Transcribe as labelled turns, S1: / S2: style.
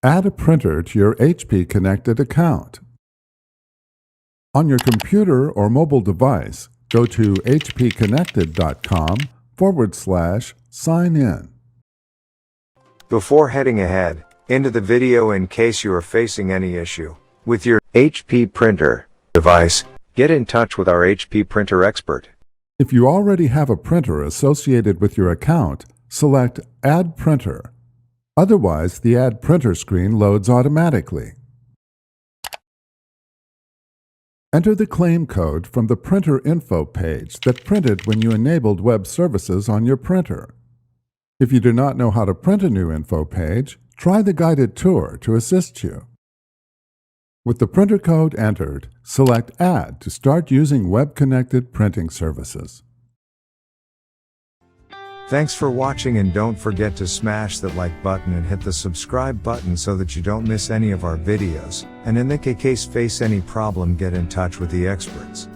S1: Add a printer to your HP Connected account. On your computer or mobile device, go to hpconnected.com/sign in.
S2: Before heading ahead into the video, in case you are facing any issue with your HP printer device, get in touch with our HP printer expert.
S1: If you already have a printer associated with your account, select Add Printer. Otherwise, the Add Printer screen loads automatically. Enter the claim code from the printer info page that printed when you enabled web services on your printer. If you do not know how to print a new info page, try the guided tour to assist you. With the printer code entered, select Add to start using web-connected printing services.
S2: Thanks for watching, and don't forget to smash that like button and hit the subscribe button so that you don't miss any of our videos. And in the case face any problem, get in touch with the experts.